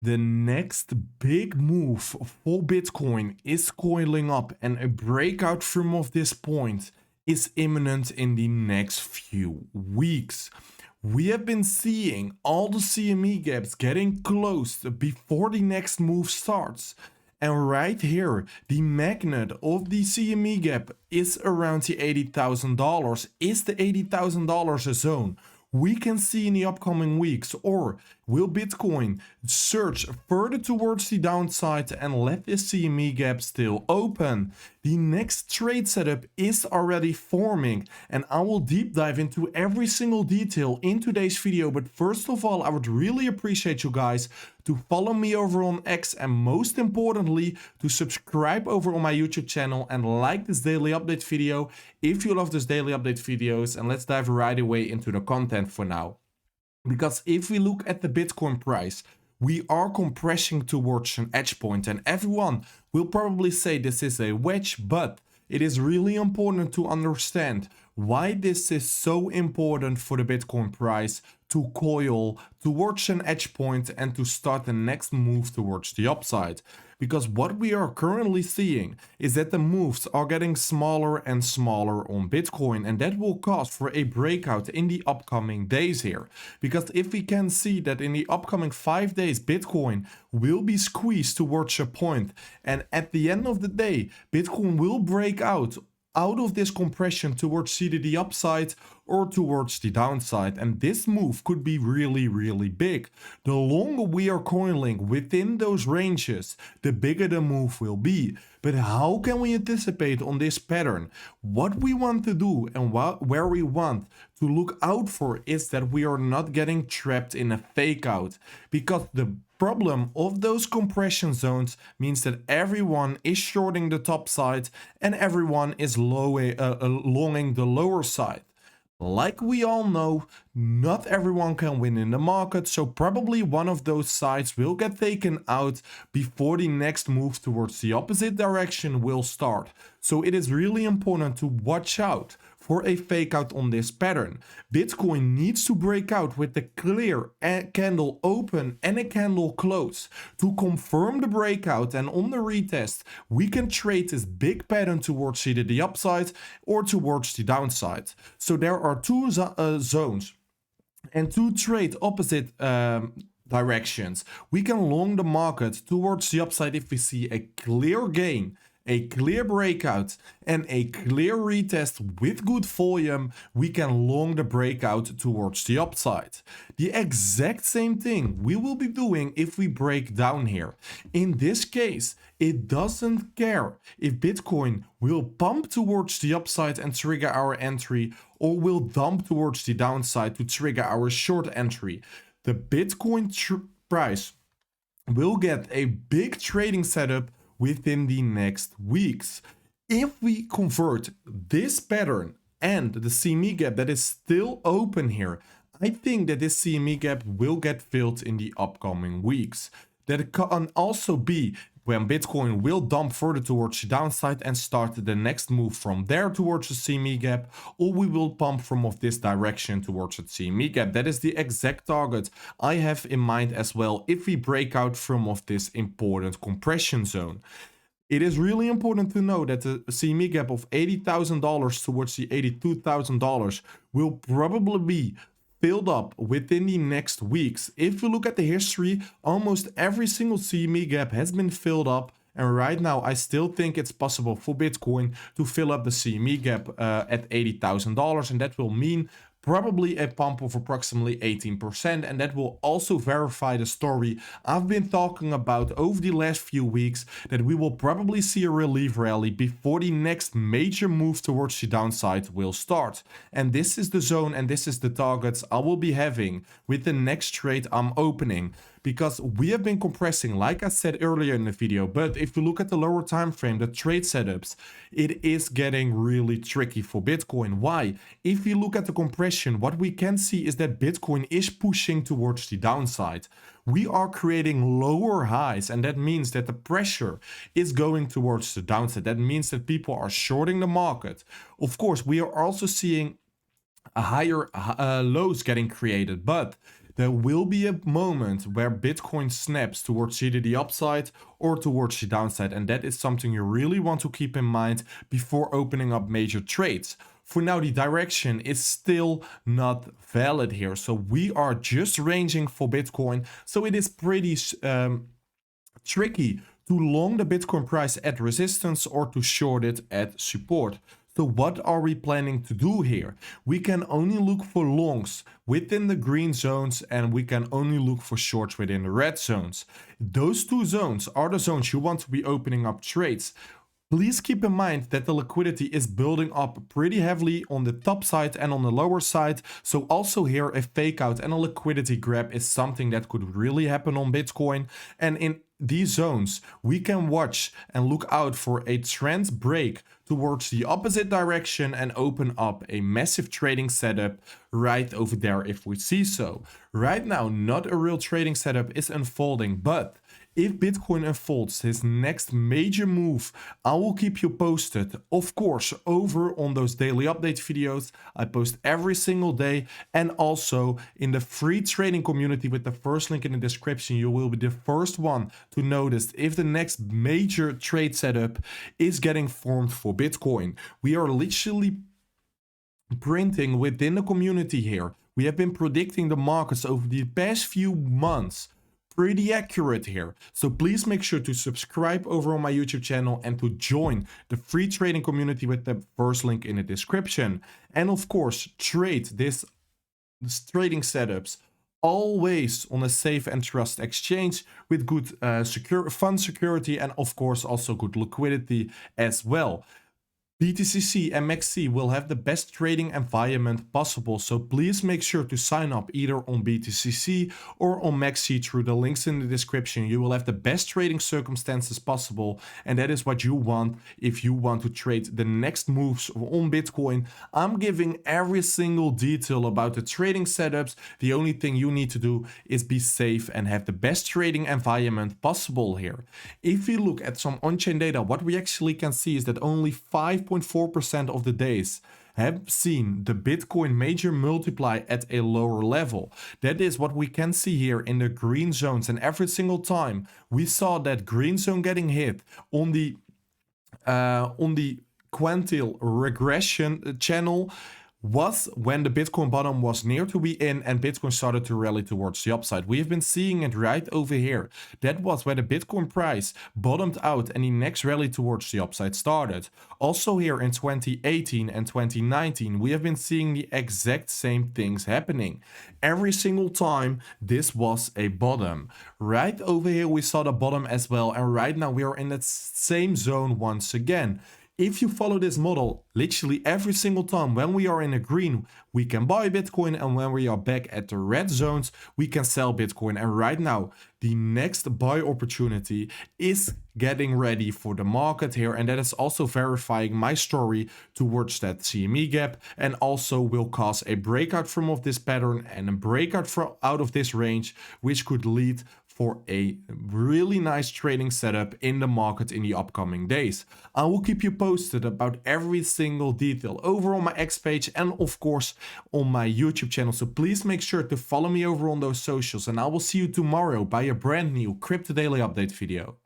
The next big move for Bitcoin is coiling up, and a breakout from of this point is imminent in the next few weeks. We have been seeing all the CME gaps getting closed before the next move starts. And right here, the magnet of the CME gap is around the $80,000. Is the $80,000 a zone we can see in the upcoming weeks? Or will Bitcoin surge further towards the downside and let this CME gap still open? The next trade setup is already forming, and I will deep dive into every single detail in today's video. But first of all, I would really appreciate you guys to follow me over on X, and most importantly, to subscribe over on my YouTube channel and like this daily update video if you love this daily update videos. And let's dive right away into the content for now. Because if we look at the Bitcoin price, we are compressing towards an edge point, and everyone will probably say this is a wedge, but it is really important to understand why this is so important for the Bitcoin price to coil towards an edge point and to start the next move towards the upside. Because what we are currently seeing is that the moves are getting smaller and smaller on Bitcoin, and that will cause for a breakout in the upcoming days here. Because if we can see that in the upcoming 5 days, Bitcoin will be squeezed towards a point, and at the end of the day, Bitcoin will break out of this compression towards either the upside or towards the downside, and this move could be really big. The longer we are coiling within those ranges, the bigger the move will be. But how can we anticipate on this pattern? What we want to do and where we want to look out for is that we are not getting trapped in a fake out, because the problem of those compression zones means that everyone is shorting the top side and everyone is longing the lower side. Like we all know, not everyone can win in the market, so probably one of those sides will get taken out before the next move towards the opposite direction will start. So it is really important to watch out for a fake out on this pattern. Bitcoin needs to break out with the clear candle open and a candle close to confirm the breakout, and on the retest we can trade this big pattern towards either the upside or towards the downside. So there are two zones and two trade opposite directions. We can long the market towards the upside if we see a clear gain, a clear breakout, and a clear retest with good volume. We can long the breakout towards the upside. The exact same thing we will be doing if we break down here. In this case, it doesn't care if Bitcoin will pump towards the upside and trigger our entry, or will dump towards the downside to trigger our short entry. The Bitcoin price will get a big trading setup within the next weeks. If we convert this pattern and the CME gap that is still open here, I think that this CME gap will get filled in the upcoming weeks. That can also be when Bitcoin will dump further towards the downside and start the next move from there towards the CME gap, or we will pump from of this direction towards the CME gap. That is the exact target I have in mind as well if we break out from of this important compression zone. It is really important to know that the CME gap of $80,000 towards the $82,000 will probably be filled up within the next weeks. If you look at the history, almost every single CME gap has been filled up, and right now I still think it's possible for Bitcoin to fill up the CME gap at $80,000, and that will mean probably a pump of approximately 18%, and that will also verify the story I've been talking about over the last few weeks, that we will probably see a relief rally before the next major move towards the downside will start. And this is the zone and this is the targets I will be having with the next trade I'm opening. Because we have been compressing, like I said earlier in the video, but if you look at the lower time frame, the trade setups, it is getting really tricky for Bitcoin. Why? If you look at the compression, what we can see is that Bitcoin is pushing towards the downside. We are creating lower highs, and that means that the pressure is going towards the downside. That means that people are shorting the market. Of course, we are also seeing a higher lows getting created, but there will be a moment where Bitcoin snaps towards either the upside or towards the downside, and that is something you really want to keep in mind before opening up major trades. For now, the direction is still not valid here, so we are just ranging for Bitcoin, so it is pretty tricky to long the Bitcoin price at resistance or to short it at support. So what are we planning to do here? We can only look for longs within the green zones, and we can only look for shorts within the red zones. Those two zones are the zones you want to be opening up trades. Please keep in mind that the liquidity is building up pretty heavily on the top side and on the lower side. So also here a fake out and a liquidity grab is something that could really happen on Bitcoin. And in these zones, we can watch and look out for a trend break towards the opposite direction and open up a massive trading setup right over there if we see so. Right now, not a real trading setup is unfolding, but if Bitcoin unfolds his next major move, I will keep you posted, of course, over on those daily update videos I post every single day, and also in the free trading community with the first link in the description. You will be the first one to notice if the next major trade setup is getting formed for Bitcoin. We are literally printing within the community here. We have been predicting the markets over the past few months. Pretty accurate here. So please make sure to subscribe over on my YouTube channel and to join the free trading community with the first link in the description. And of course, trade this trading setups always on a safe and trust exchange with good fund security, and of course also good liquidity as well. BTCC and MEXC will have the best trading environment possible, so please make sure to sign up either on BTCC or on MEXC through the links in the description. You will have the best trading circumstances possible, and that is what you want if you want to trade the next moves on Bitcoin. I'm giving every single detail about the trading setups. The only thing you need to do is be safe and have the best trading environment possible here. If we look at some on-chain data, what we actually can see is that only 5.4% of the days have seen the Bitcoin major multiply at a lower level. That is what we can see here in the green zones, and every single time we saw that green zone getting hit on the quantile regression channel was when the Bitcoin bottom was near to be in and Bitcoin started to rally towards the upside. We have been seeing it right over here. That was where the Bitcoin price bottomed out and the next rally towards the upside started. Also here in 2018 and 2019, we have been seeing the exact same things happening. Every single time this was a bottom. Right over here we saw the bottom as well, and right now we are in that same zone once again. If you follow this model, literally every single time when we are in a green, we can buy Bitcoin, and when we are back at the red zones, we can sell Bitcoin. And right now, the next buy opportunity is getting ready for the market here, and that is also verifying my story towards that CME gap, and also will cause a breakout from of this pattern and a breakout from out of this range, which could lead for a really nice trading setup in the market in the upcoming days. I will keep you posted about every single detail over on my X page and of course on my YouTube channel. So please make sure to follow me over on those socials, and I will see you tomorrow by a brand new Crypto Daily Update video.